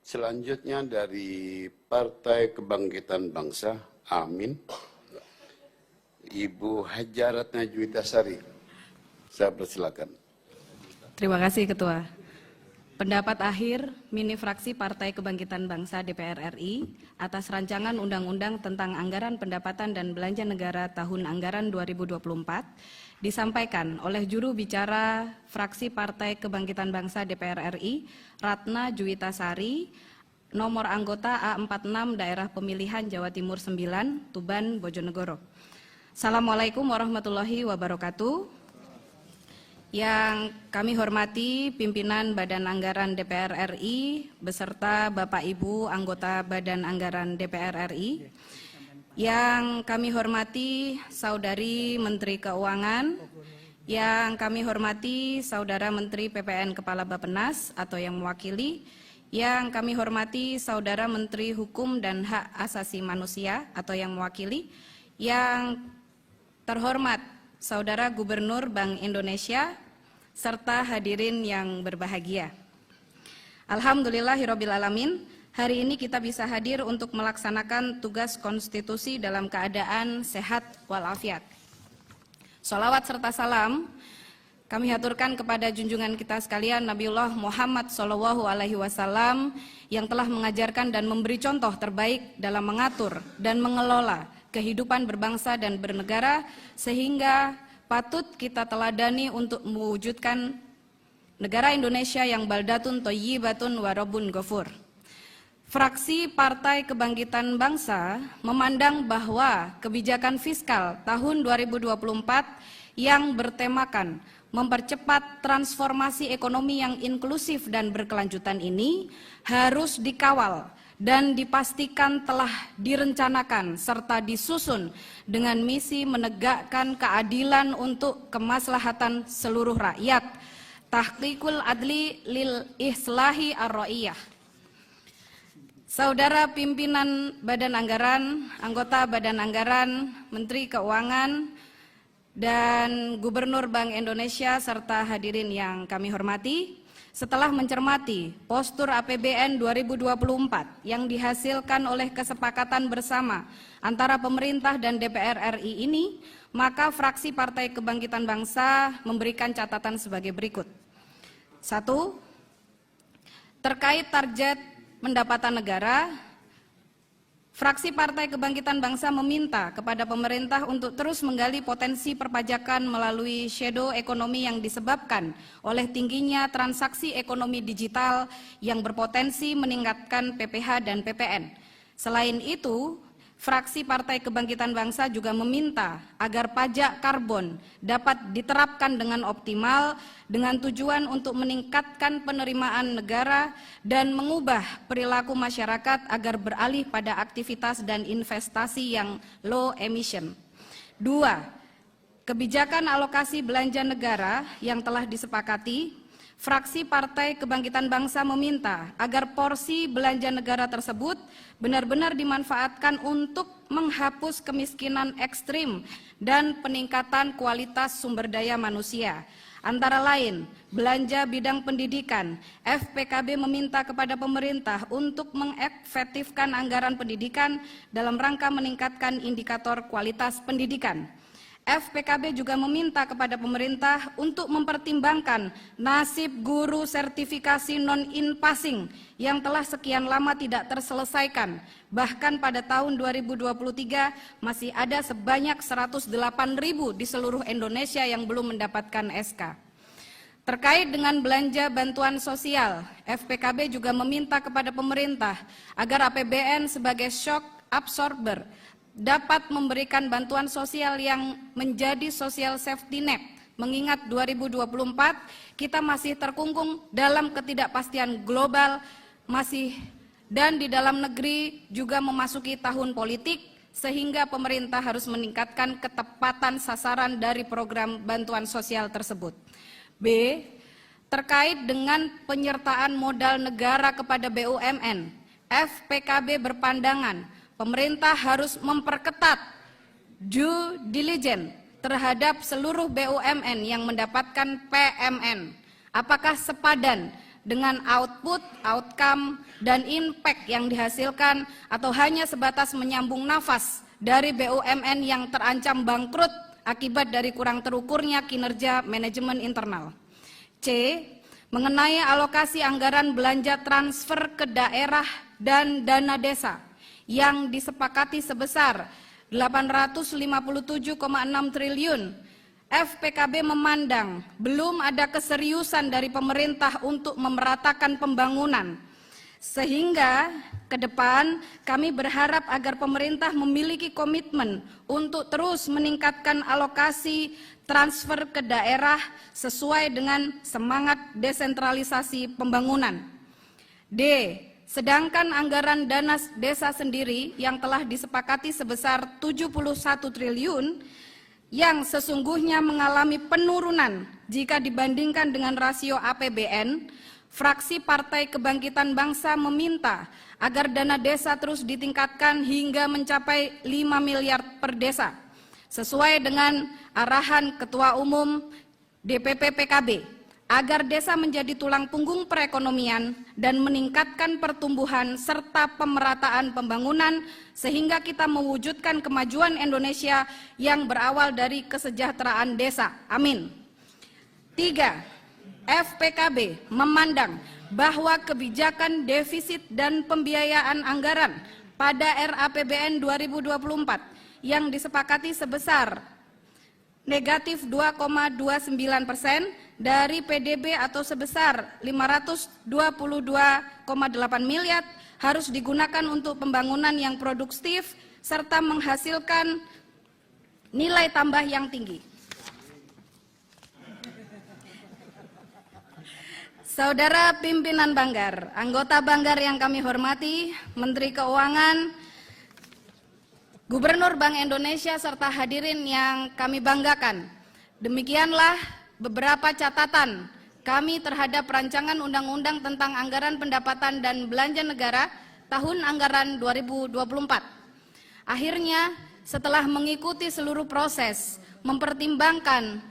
Selanjutnya dari Partai Kebangkitan Bangsa, Amin, Ibu Hajarat Najwita Sari. Saya persilakan. Terima kasih Ketua. Pendapat akhir mini fraksi Partai Kebangkitan Bangsa DPR RI atas rancangan Undang-Undang tentang Anggaran Pendapatan dan Belanja Negara Tahun Anggaran 2024 disampaikan oleh juru bicara fraksi Partai Kebangkitan Bangsa DPR RI, Ratna Juwita Sari, nomor anggota A46 Daerah Pemilihan Jawa Timur 9, Tuban, Bojonegoro. Assalamualaikum warahmatullahi wabarakatuh. Yang kami hormati pimpinan Badan Anggaran DPR RI beserta Bapak Ibu anggota Badan Anggaran DPR RI. Yang kami hormati Saudari Menteri Keuangan, yang kami hormati Saudara Menteri PPN Kepala Bappenas atau yang mewakili, yang kami hormati Saudara Menteri Hukum dan Hak Asasi Manusia atau yang mewakili, yang terhormat Saudara Gubernur Bank Indonesia, serta hadirin yang berbahagia. Alhamdulillahirrabbilalamin, hari ini kita bisa hadir untuk melaksanakan tugas konstitusi dalam keadaan sehat walafiat. Sholawat serta salam kami haturkan kepada junjungan kita sekalian Nabiullah Muhammad SAW yang telah mengajarkan dan memberi contoh terbaik dalam mengatur dan mengelola kehidupan berbangsa dan bernegara, sehingga patut kita teladani untuk mewujudkan negara Indonesia yang baldatun thayyibatun wa rabbun ghafur. Fraksi Partai Kebangkitan Bangsa memandang bahwa kebijakan fiskal tahun 2024 yang bertemakan mempercepat transformasi ekonomi yang inklusif dan berkelanjutan ini harus dikawal dan dipastikan telah direncanakan serta disusun dengan misi menegakkan keadilan untuk kemaslahatan seluruh rakyat, tahqiqul adli lil islahi ar-ra'iyah. Saudara pimpinan Badan Anggaran, anggota Badan Anggaran, Menteri Keuangan, dan Gubernur Bank Indonesia serta hadirin yang kami hormati, setelah mencermati postur APBN 2024 yang dihasilkan oleh kesepakatan bersama antara pemerintah dan DPR RI ini, maka fraksi Partai Kebangkitan Bangsa memberikan catatan sebagai berikut. 1. Terkait target pendapatan negara, fraksi Partai Kebangkitan Bangsa meminta kepada pemerintah untuk terus menggali potensi perpajakan melalui shadow ekonomi yang disebabkan oleh tingginya transaksi ekonomi digital yang berpotensi meningkatkan PPh dan PPN. Selain itu, fraksi Partai Kebangkitan Bangsa juga meminta agar pajak karbon dapat diterapkan dengan optimal dengan tujuan untuk meningkatkan penerimaan negara dan mengubah perilaku masyarakat agar beralih pada aktivitas dan investasi yang low emission. 2. Kebijakan alokasi belanja negara yang telah disepakati, fraksi Partai Kebangkitan Bangsa meminta agar porsi belanja negara tersebut benar-benar dimanfaatkan untuk menghapus kemiskinan ekstrim dan peningkatan kualitas sumber daya manusia. Antara lain, belanja bidang pendidikan, FPKB meminta kepada pemerintah untuk mengefektifkan anggaran pendidikan dalam rangka meningkatkan indikator kualitas pendidikan. FPKB juga meminta kepada pemerintah untuk mempertimbangkan nasib guru sertifikasi non-in-passing yang telah sekian lama tidak terselesaikan. Bahkan pada tahun 2023 masih ada sebanyak 108.000 di seluruh Indonesia yang belum mendapatkan SK. Terkait dengan belanja bantuan sosial, FPKB juga meminta kepada pemerintah agar APBN sebagai shock absorber dapat memberikan bantuan sosial yang menjadi social safety net, mengingat 2024 kita masih terkungkung dalam ketidakpastian global dan di dalam negeri juga memasuki tahun politik, sehingga pemerintah harus meningkatkan ketepatan sasaran dari program bantuan sosial tersebut. B. Terkait dengan penyertaan modal negara kepada BUMN, FPKB berpandangan pemerintah harus memperketat due diligence terhadap seluruh BUMN yang mendapatkan PMN. Apakah sepadan dengan output, outcome, dan impact yang dihasilkan atau hanya sebatas menyambung nafas dari BUMN yang terancam bangkrut akibat dari kurang terukurnya kinerja manajemen internal. C. Mengenai alokasi anggaran belanja transfer ke daerah dan dana desa yang disepakati sebesar 857,6 triliun, FPKB memandang belum ada keseriusan dari pemerintah untuk memeratakan pembangunan. Sehingga ke depan kami berharap agar pemerintah memiliki komitmen untuk terus meningkatkan alokasi transfer ke daerah sesuai dengan semangat desentralisasi pembangunan. D. Sedangkan anggaran dana desa sendiri yang telah disepakati sebesar 71 triliun yang sesungguhnya mengalami penurunan jika dibandingkan dengan rasio APBN, fraksi Partai Kebangkitan Bangsa meminta agar dana desa terus ditingkatkan hingga mencapai 5 miliar per desa, sesuai dengan arahan Ketua Umum DPP PKB, agar desa menjadi tulang punggung perekonomian dan meningkatkan pertumbuhan serta pemerataan pembangunan sehingga kita mewujudkan kemajuan Indonesia yang berawal dari kesejahteraan desa. Amin. 3. FPKB memandang bahwa kebijakan defisit dan pembiayaan anggaran pada RAPBN 2024 yang disepakati sebesar negatif 2,29% dari PDB atau sebesar 522,8 miliar harus digunakan untuk pembangunan yang produktif serta menghasilkan nilai tambah yang tinggi. Saudara pimpinan Banggar, anggota Banggar yang kami hormati, Menteri Keuangan, Gubernur Bank Indonesia serta hadirin yang kami banggakan. Demikianlah beberapa catatan kami terhadap rancangan undang-undang tentang anggaran pendapatan dan belanja negara tahun anggaran 2024. Akhirnya, setelah mengikuti seluruh proses, mempertimbangkan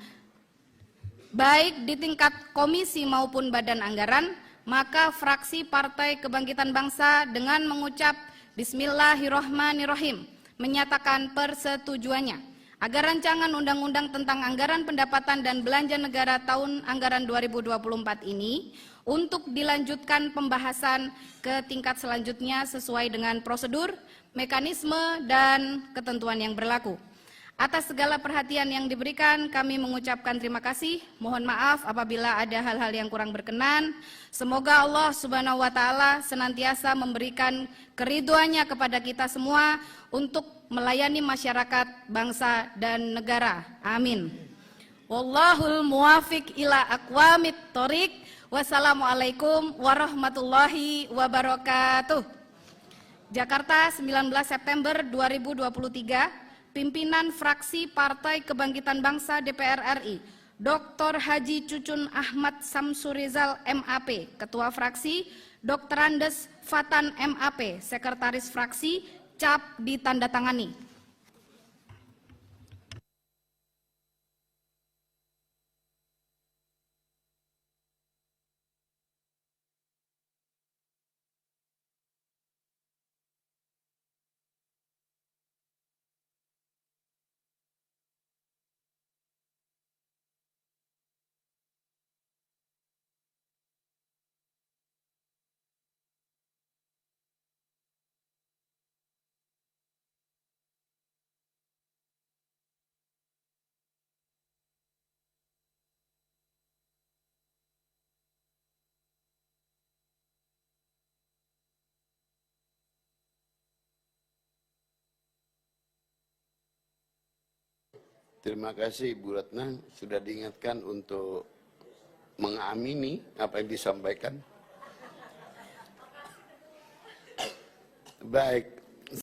baik di tingkat komisi maupun badan anggaran, maka fraksi Partai Kebangkitan Bangsa dengan mengucap Bismillahirrahmanirrahim menyatakan persetujuannya agar rancangan undang-undang tentang anggaran pendapatan dan belanja negara tahun anggaran 2024 ini untuk dilanjutkan pembahasan ke tingkat selanjutnya sesuai dengan prosedur, mekanisme, dan ketentuan yang berlaku. Atas segala perhatian yang diberikan, kami mengucapkan terima kasih. Mohon maaf apabila ada hal-hal yang kurang berkenan. Semoga Allah Subhanahu wa Ta'ala senantiasa memberikan keridhoannya kepada kita semua untuk melayani masyarakat, bangsa, dan negara. Amin. Wallahul muwafiq ila aqwamit thoriq. Wassalamualaikum warahmatullahi wabarakatuh. Jakarta, 19 September 2023. Pimpinan fraksi Partai Kebangkitan Bangsa DPR RI, Dr. Haji Cucun Ahmad Samsurizal MAP, Ketua Fraksi, Dr. Andes Fatan MAP, Sekretaris Fraksi, cap ditandatangani. Terima kasih Bu Ratna sudah diingatkan untuk mengamini apa yang disampaikan. Baik,